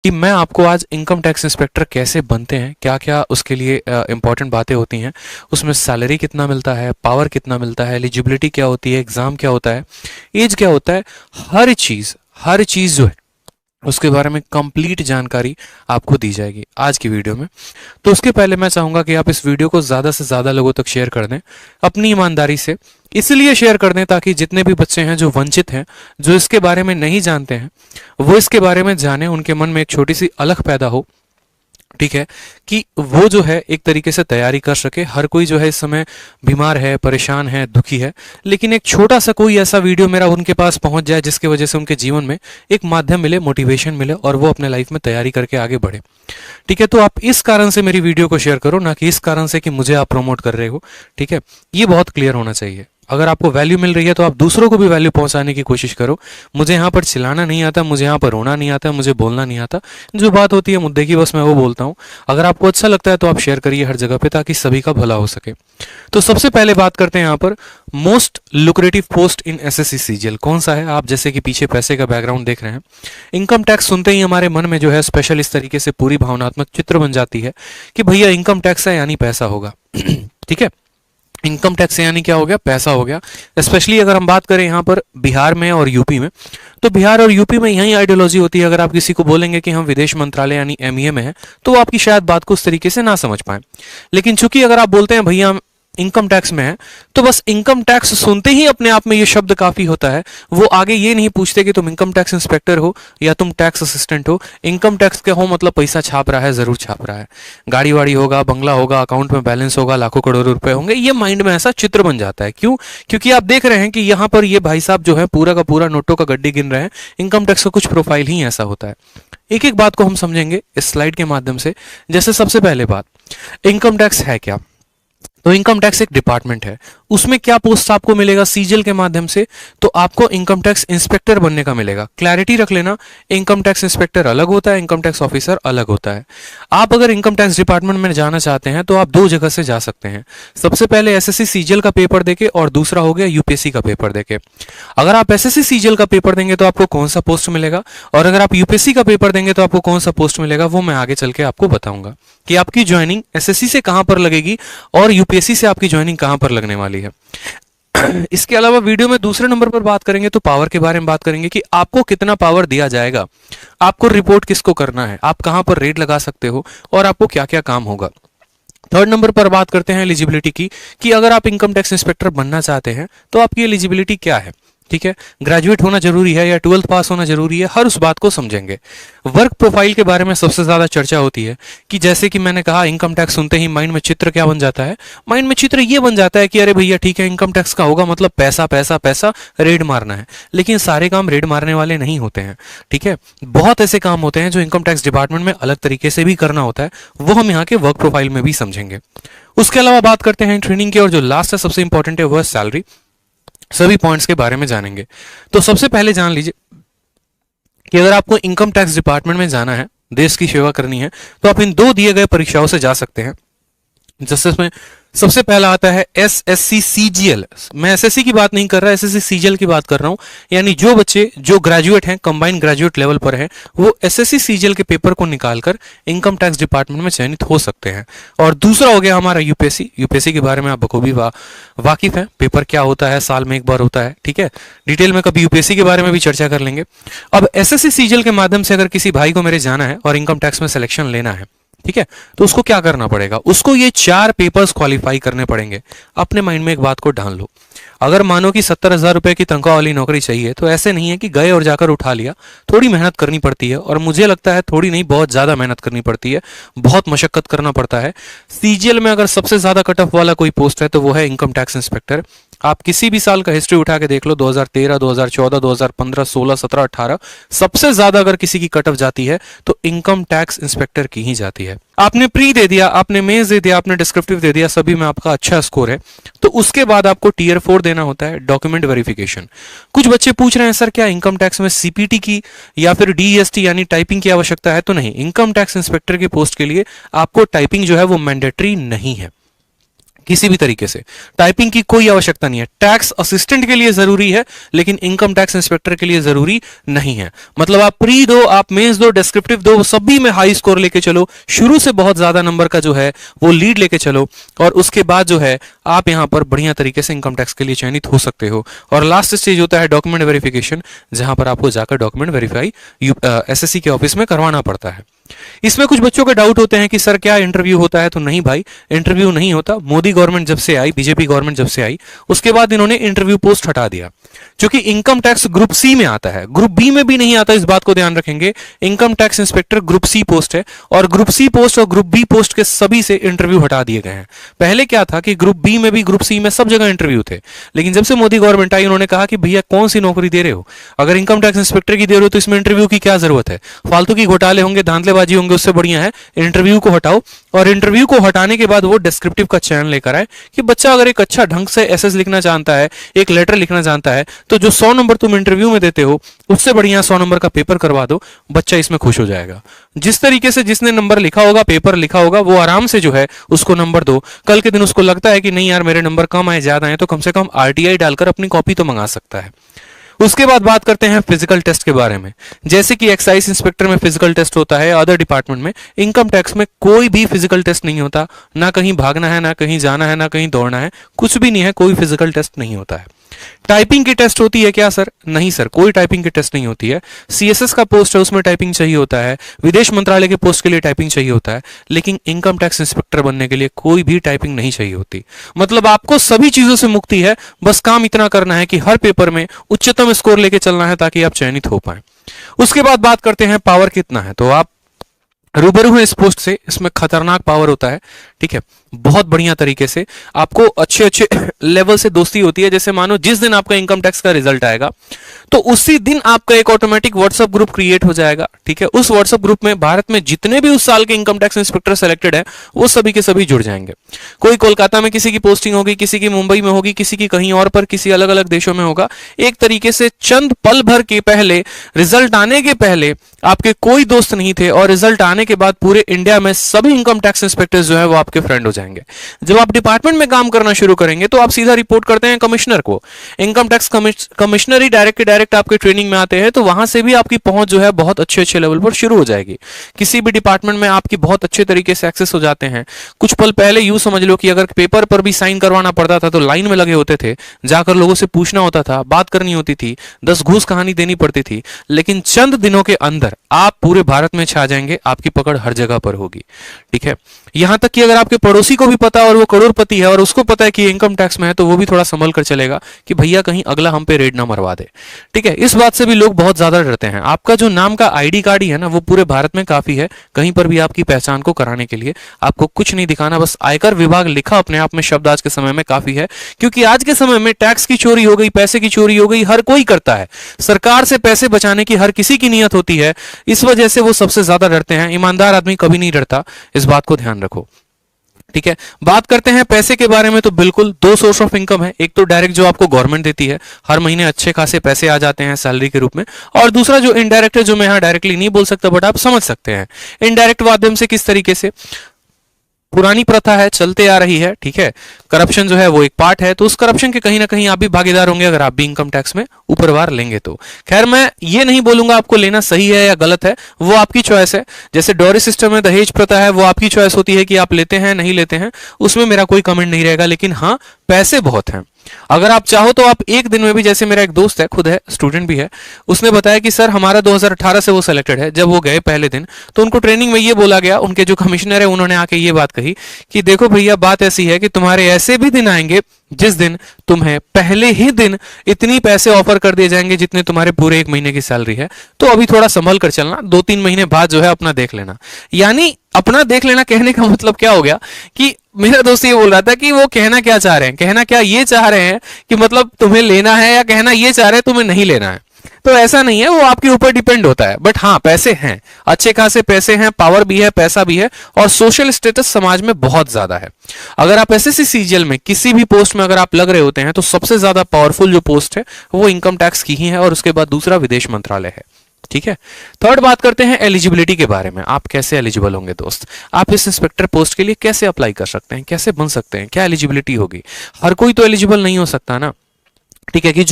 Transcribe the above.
कि मैं आपको आज इनकम टैक्स इंस्पेक्टर कैसे बनते हैं, क्या क्या उसके लिए इंपॉर्टेंट बातें होती हैं, उसमें सैलरी कितना मिलता है, पावर कितना मिलता है, एलिजिबिलिटी क्या होती है, एग्ज़ाम क्या होता है, एज क्या होता है, हर चीज़ जो है उसके बारे में कंप्लीट जानकारी आपको दी जाएगी आज की वीडियो में। तो उसके पहले मैं चाहूँगा कि आप इस वीडियो को ज़्यादा से ज़्यादा लोगों तक शेयर कर दें अपनी ईमानदारी से। इसलिए शेयर कर दें ताकि जितने भी बच्चे हैं जो वंचित हैं, जो इसके बारे में नहीं जानते हैं, वो इसके बारे में जाने, उनके मन में एक छोटी सी अलख पैदा हो, ठीक है, कि वो जो है एक तरीके से तैयारी कर सके। हर कोई जो है इस समय बीमार है, परेशान है, दुखी है, लेकिन एक छोटा सा कोई ऐसा वीडियो मेरा उनके पास पहुंच जाए जिसकी वजह से उनके जीवन में एक माध्यम मिले, मोटिवेशन मिले और वो अपने लाइफ में तैयारी करके आगे बढ़े। ठीक है, तो आप इस कारण से मेरी वीडियो को शेयर करो, ना कि इस कारण से कि मुझे आप प्रमोट कर रहे हो। ठीक है, ये बहुत क्लियर होना चाहिए। अगर आपको वैल्यू मिल रही है तो आप दूसरों को भी वैल्यू पहुंचाने की कोशिश करो। मुझे यहाँ पर चिल्लाना नहीं आता, मुझे यहाँ पर रोना नहीं आता, मुझे बोलना नहीं आता। जो बात होती है मुद्दे की, बस मैं वो बोलता हूँ। अगर आपको अच्छा लगता है तो आप शेयर करिए हर जगह पे, ताकि सभी का भला हो सके। तो सबसे पहले बात करते हैं यहाँ पर मोस्ट लुक्रेटिव पोस्ट इन एसएससी सीजीएल कौन सा है। आप जैसे कि पीछे पैसे का बैकग्राउंड देख रहे हैं। इनकम टैक्स सुनते ही हमारे मन में जो है स्पेशल इस तरीके से पूरी भावनात्मक चित्र बन जाती है कि भैया इनकम टैक्स है यानी पैसा होगा। ठीक है, इनकम टैक्स से यानी क्या हो गया, पैसा हो गया। स्पेशली अगर हम बात करें यहाँ पर बिहार में और यूपी में, तो बिहार और यूपी में यही आइडियोलॉजी होती है। अगर आप किसी को बोलेंगे कि हम विदेश मंत्रालय यानी एमईए में हैं, तो वो आपकी शायद बात को उस तरीके से ना समझ पाए। लेकिन चूंकि अगर आप बोलते हैं भैया हम इनकम टैक्स में है, तो बस इनकम टैक्स सुनते ही अपने आप में ये शब्द काफी होता है। वो आगे ये नहीं पूछते कि तुम इनकम टैक्स इंस्पेक्टर हो या तुम टैक्स असिस्टेंट हो। इनकम टैक्स के हो मतलब पैसा छाप रहा है, जरूर छाप रहा है। गाड़ी वाड़ी होगा, बंगला होगा, अकाउंट में बैलेंस होगा, लाखों करोड़ों रुपए होंगे, ये माइंड में ऐसा चित्र बन जाता है। क्यों? क्योंकि आप देख रहे हैं कि यहाँ पर ये भाई साहब जो है पूरा का पूरा नोटों का गड्ढी गिन रहे हैं। इनकम टैक्स का कुछ प्रोफाइल ही ऐसा होता है। एक एक बात को हम समझेंगे इस स्लाइड के माध्यम से। जैसे सबसे पहले बात, इनकम टैक्स है क्या। तो इनकम टैक्स एक डिपार्टमेंट है। उसमें क्या पोस्ट आपको मिलेगा सीजीएल के माध्यम से, तो आपको इनकम टैक्स इंस्पेक्टर बनने का मिलेगा। क्लैरिटी रख लेना, इनकम टैक्स इंस्पेक्टर अलग होता है, इनकम टैक्स ऑफिसर अलग होता है। आप अगर इनकम टैक्स डिपार्टमेंट में जाना चाहते हैं तो आप दो जगह से जा सकते हैं। सबसे पहले एसएससी सीजीएल का पेपर देके, और दूसरा हो गया यूपीएससी का पेपर देके। अगर आप एसएससी सीजीएल का पेपर देंगे तो आपको कौन सा पोस्ट मिलेगा, और अगर आप यूपीएससी का पेपर देंगे तो आपको कौन सा पोस्ट मिलेगा, वो मैं आगे चल के आपको बताऊंगा कि आपकी ज्वाइनिंग एसएससी से कहां पर लगेगी और यूपीएससी से आपकी ज्वाइनिंग कहां पर लगने वाली है। इसके अलावा वीडियो में दूसरे नंबर पर बात करेंगे तो पावर के बारे में बात करेंगे कि आपको कितना पावर दिया जाएगा, आपको रिपोर्ट किसको करना है, आप कहां पर रेड लगा सकते हो और आपको क्या क्या काम होगा। थर्ड नंबर पर बात करते हैं एलिजिबिलिटी की, कि अगर आप इनकम टैक्स इंस्पेक्टर बनना चाहते हैं तो आपकी एलिजिबिलिटी क्या है। ठीक है, ग्रेजुएट होना जरूरी है या 12th पास होना जरूरी है, हर उस बात को समझेंगे। वर्क प्रोफाइल के बारे में सबसे ज्यादा चर्चा होती है कि जैसे कि मैंने कहा, इनकम टैक्स सुनते ही माइंड में चित्र क्या बन जाता है, माइंड में चित्र ये बन जाता है कि अरे भैया ठीक है, इनकम टैक्स का होगा मतलब पैसा पैसा पैसा, रेड मारना है। लेकिन सारे काम रेड मारने वाले नहीं होते हैं। ठीक है, बहुत ऐसे काम होते हैं जो इनकम टैक्स डिपार्टमेंट में अलग तरीके से भी करना होता है, वो हम यहाँ के वर्क प्रोफाइल में भी समझेंगे। उसके अलावा बात करते हैं ट्रेनिंग की, और जो लास्ट है सबसे इंपॉर्टेंट है वह सैलरी। सभी पॉइंट्स के बारे में जानेंगे। तो सबसे पहले जान लीजिए कि अगर आपको इनकम टैक्स डिपार्टमेंट में जाना है, देश की सेवा करनी है, तो आप इन दो दिए गए परीक्षाओं से जा सकते हैं। जिसमें सबसे पहला आता है एसएससी सीजीएल। मैं एसएससी की बात नहीं कर रहा, एसएससी सीजीएल की बात कर रहा हूं। यानी जो बच्चे जो ग्रेजुएट हैं, कंबाइंड ग्रेजुएट लेवल पर हैं, वो एसएससी सीजीएल के पेपर को निकालकर इनकम टैक्स डिपार्टमेंट में चयनित हो सकते हैं। और दूसरा हो गया हमारा यूपीएससी। यूपीएससी के बारे में आप बखूबी वाकिफ हैं, पेपर क्या होता है, साल में एक बार होता है। ठीक है, डिटेल में कभी यूपीएससी के बारे में भी चर्चा कर लेंगे। अब एसएससी सीजीएल के माध्यम से अगर किसी भाई को मेरे जाना है और इनकम टैक्स में सिलेक्शन लेना है, ठीक है, तो उसको क्या करना पड़ेगा, उसको ये 4 पेपर्स क्वालिफाई करने पड़ेंगे। अपने माइंड में एक बात को ढाल लो। अगर मानो कि 70,000 रुपए की तनख्वाह वाली नौकरी चाहिए, तो ऐसे नहीं है कि गए और जाकर उठा लिया। थोड़ी मेहनत करनी पड़ती है, और मुझे लगता है थोड़ी नहीं, बहुत ज्यादा मेहनत करनी पड़ती है, बहुत मशक्कत करना पड़ता है। सीजीएल में अगर सबसे ज्यादा कट ऑफ वाला कोई पोस्ट है तो वो है इनकम टैक्स इंस्पेक्टर। आप किसी भी साल का हिस्ट्री उठा के देख लो, 2013, 2014, 2015, 16, 17, 18, सबसे ज्यादा अगर किसी की कट ऑफ जाती है तो इनकम टैक्स इंस्पेक्टर की ही जाती है। आपने प्री दे दिया, आपने मेंस दे दिया, आपने डिस्क्रिप्टिव दे दिया, सभी में आपका अच्छा स्कोर है, तो उसके बाद आपको टीयर 4 देना होता है, डॉक्यूमेंट वेरिफिकेशन। कुछ बच्चे पूछ रहे हैं सर क्या इनकम टैक्स में सीपीटी की या फिर डीएसटी यानी टाइपिंग की आवश्यकता है, तो नहीं, इनकम टैक्स इंस्पेक्टर के पोस्ट के लिए आपको टाइपिंग जो है वो मैंडेटरी नहीं है। किसी भी तरीके से टाइपिंग की कोई आवश्यकता नहीं है। टैक्स असिस्टेंट के लिए जरूरी है, लेकिन इनकम टैक्स इंस्पेक्टर के लिए जरूरी नहीं है। मतलब आप प्री दो, आप मेंस दो, डिस्क्रिप्टिव दो, सभी में हाई स्कोर लेके चलो, शुरू से बहुत ज्यादा नंबर का जो है वो लीड लेके चलो, और उसके बाद जो है आप यहां पर बढ़िया तरीके से इनकम टैक्स के लिए चयनित हो सकते हो। और लास्ट स्टेज होता है डॉक्यूमेंट वेरिफिकेशन, जहां पर आपको जाकर डॉक्यूमेंट वेरीफाई एसएससी के ऑफिस में करवाना पड़ता है। इसमें कुछ बच्चों के डाउट होते हैं कि सर क्या इंटरव्यू होता है? तो नहीं भाई, इंटरव्यू नहीं होता। मोदी गवर्नमेंट जब से आई, बीजेपी गवर्नमेंट जब से आई, उसके बाद इन्होंने इंटरव्यू पोस्ट हटा दिया, क्योंकि इनकम टैक्स ग्रुप सी में आता है, ग्रुप बी में भी नहीं आता। इस बात को ध्यान रखेंगे, income tax inspector group C post है, और ग्रुप सी पोस्ट और ग्रुप बी पोस्ट के सभी से इंटरव्यू हटा दिए गए हैं। पहले क्या था कि ग्रुप बी में भी, ग्रुप सी में, सब जगह इंटरव्यू थे, लेकिन जब से मोदी गवर्नमेंट आई, उन्होंने कहा कि भैया कौन सी नौकरी दे रहे हो? अगर इनकम टैक्स इंस्पेक्टर की दे रहे हो तो इसमें इंटरव्यू की क्या जरूरत है? फालतू की घोटाले होंगे, धांधलेबाजी होंगे, उससे बढ़िया है इंटरव्यू को हटाओ। और इंटरव्यू को हटाने के बाद वो डिस्क्रिप्टिव का चयन लेकर आए कि बच्चा अगर एक अच्छा ढंग से एसएस लिखना जानता है, एक लेटर लिखना जानता है, तो जो 100 नंबर तुम इंटरव्यू में देते हो उससे बढ़िया 100 नंबर का पेपर करवा दो, बच्चा इसमें खुश हो जाएगा। जिस तरीके से जिसने नंबर लिखा होगा, पेपर लिखा होगा, वो आराम से जो है उसको नंबर दो। कल के दिन उसको लगता है कि नहीं यार मेरे नंबर कम आए, ज्यादा आए, तो कम से कम आरटीआई डालकर अपनी कॉपी तो मंगा सकता है। उसके बाद बात करते हैं फिजिकल टेस्ट के बारे में। जैसे कि एक्साइज इंस्पेक्टर में फिजिकल टेस्ट होता है, अदर डिपार्टमेंट में, इनकम टैक्स में कोई भी फिजिकल टेस्ट नहीं होता। ना कहीं भागना है, ना कहीं जाना है, ना कहीं दौड़ना है, कुछ भी नहीं है, कोई फिजिकल टेस्ट नहीं होता है। टाइपिंग की टेस्ट होती है क्या सर? नहीं सर, कोई टाइपिंग की टेस्ट नहीं होती है। सीएसएस का पोस्ट है, उसमें टाइपिंग चाहिए होता है, विदेश मंत्रालय के पोस्ट के लिए टाइपिंग चाहिए होता है, लेकिन इनकम टैक्स इंस्पेक्टर बनने के लिए कोई भी टाइपिंग नहीं चाहिए होती। मतलब आपको सभी चीजों से मुक्ति है, बस काम इतना करना है कि हर पेपर में उच्चतम स्कोर लेके चलना है ताकि आप चयनित हो पाए। उसके बाद बात करते हैं पावर कितना है। तो आप रूबरू है इस पोस्ट से, इसमें खतरनाक पावर होता है, ठीक है। बहुत बढ़िया तरीके से आपको अच्छे अच्छे लेवल से दोस्ती होती है। जैसे मानो जिस दिन आपका इनकम टैक्स का रिजल्ट आएगा तो उसी दिन आपका एक ऑटोमेटिक व्हाट्सएप ग्रुप क्रिएट हो जाएगा, ठीक है। उस व्हाट्सएप ग्रुप में भारत में जितने भी उस साल के इनकम टैक्स इंस्पेक्टर सेलेक्टेड है वो सभी के सभी जुड़ जाएंगे। कोई कोलकाता में किसी की पोस्टिंग होगी, किसी की मुंबई में होगी, किसी की कहीं और पर, किसी अलग अलग देशों में होगा। एक तरीके से चंद पल भर के पहले, रिजल्ट आने के पहले आपके कोई दोस्त नहीं थे, और रिजल्ट आने के बाद पूरे इंडिया में सभी इनकम टैक्स इंस्पेक्टर्स जो है वो आपके फ्रेंड हो जाएंगे। जब आप डिपार्टमेंट में काम करना शुरू करेंगे तो आप सीधा रिपोर्ट करते हैं कमिश्नर को। इनकम टैक्स कमिश्नर ही डायरेक्ट के डायरेक्ट आपके ट्रेनिंग में आते हैं, तो वहां से भी आपकी पहुंच जो है बहुत अच्छे अच्छे लेवल पर शुरू हो जाएगी। किसी भी डिपार्टमेंट में आपकी बहुत अच्छे तरीके से एक्सेस हो जाते हैं। कुछ पल पहले यूं समझ लो कि अगर पेपर पर भी साइन करवाना पड़ता था तो लाइन में लगे होते थे, जाकर लोगों से पूछना होता था, बात करनी होती थी, 10 घूस कहानी देनी पड़ती थी। लेकिन चंद दिनों के अंदर आप पूरे भारत में छा जाएंगे, आपकी पकड़ हर जगह पर होगी, ठीक है। यहां तक कि अगर आपके पड़ोसी को भी पता और वो करोड़पति है और उसको पता है कि इनकम टैक्स में है, तो वो भी थोड़ा संभल कर चलेगा कि भैया कहीं अगला हम पे रेड ना मरवा दे, ठीक है। इस बात से भी लोग बहुत ज्यादा डरते हैं। आपका जो नाम का आईडी कार्ड ही है ना, वो पूरे भारत में काफी है। कहीं पर भी आपकी पहचान को कराने के लिए आपको कुछ नहीं दिखाना, बस आयकर विभाग लिखा अपने आप में शब्द आज के समय में काफी है। क्योंकि आज के समय में टैक्स की चोरी हो गई, पैसे की चोरी हो गई, हर कोई करता है। सरकार से पैसे बचाने की हर किसी की नियत होती है, इस वजह से वो सबसे ज्यादा डरते हैं। ईमानदार आदमी कभी नहीं डरता, इस बात को ध्यान रखो, ठीक है। बात करते हैं पैसे के बारे में। तो बिल्कुल दो सोर्स ऑफ इनकम है, एक तो डायरेक्ट जो आपको गवर्नमेंट देती है, हर महीने अच्छे खासे पैसे आ जाते हैं सैलरी के रूप में, और दूसरा जो इनडायरेक्ट है, जो मैं यहां डायरेक्टली नहीं बोल सकता बट आप समझ सकते हैं। इनडायरेक्ट माध्यम से किस तरीके से पुरानी प्रथा है, चलते आ रही है, ठीक है। करप्शन जो है वो एक पार्ट है, तो उस करप्शन के कहीं ना कहीं आप भी भागीदार होंगे अगर आप भी इनकम टैक्स में ऊपरवार लेंगे तो। खैर मैं ये नहीं बोलूंगा आपको लेना सही है या गलत है, वो आपकी चॉइस है। जैसे डॉरी सिस्टम में दहेज प्रथा है, वो आपकी चॉइस होती है कि आप लेते हैं नहीं लेते हैं, उसमें मेरा कोई कमेंट नहीं रहेगा। लेकिन हाँ, पैसे बहुत हैं। अगर आप चाहो तो आप एक दिन में भी, जैसे मेरा एक दोस्त है, खुद है, स्टूडेंट भी है, उसने बताया कि सर हमारा 2018 से वो सिलेक्टेड है। जब वो गए पहले दिन तो उनको ट्रेनिंग में ये बोला गया, उनके जो कमिश्नर है उन्होंने आके ये बात कही कि देखो भैया बात ऐसी है कि तुम्हारे ऐसे भी दिन आएंगे जिस दिन तुम्हें पहले ही दिन इतनी पैसे ऑफर कर दिए जाएंगे जितने तुम्हारे पूरे 1 महीने की सैलरी है, तो अभी थोड़ा संभल कर चलना, 2-3 महीने बाद जो है अपना देख लेना। यानी अपना देख लेना कहने का मतलब क्या हो गया कि मेरा दोस्त ये बोल रहा था कि वो कहना क्या चाह रहे हैं, कहना क्या ये चाह रहे हैं कि मतलब तुम्हें लेना है, या कहना ये चाह रहे हैं तुम्हें नहीं लेना है। तो ऐसा नहीं है, वो आपके ऊपर डिपेंड होता है। बट हाँ, पैसे हैं, अच्छे खासे पैसे हैं, पावर भी है, पैसा भी है, और सोशल स्टेटस समाज में बहुत ज्यादा है। अगर आप एसएससी सीजीएल में किसी भी पोस्ट में अगर आप लग रहे होते हैं तो सबसे ज्यादा पावरफुल जो पोस्ट है वो इनकम टैक्स की ही है, और उसके बाद दूसरा विदेश मंत्रालय है। ठीक है। थर्ड बात करते हैं एलिजिबिलिटी के बारे में। आप कैसे एलिजिबल होंगे दोस्त, आप इस इंस्पेक्टर पोस्ट के लिए कैसे अप्लाई कर सकते हैं, कैसे बन सकते हैं, क्या एलिजिबिलिटी होगी। हर कोई तो एलिजिबल नहीं हो सकता ना, ठीक है, कि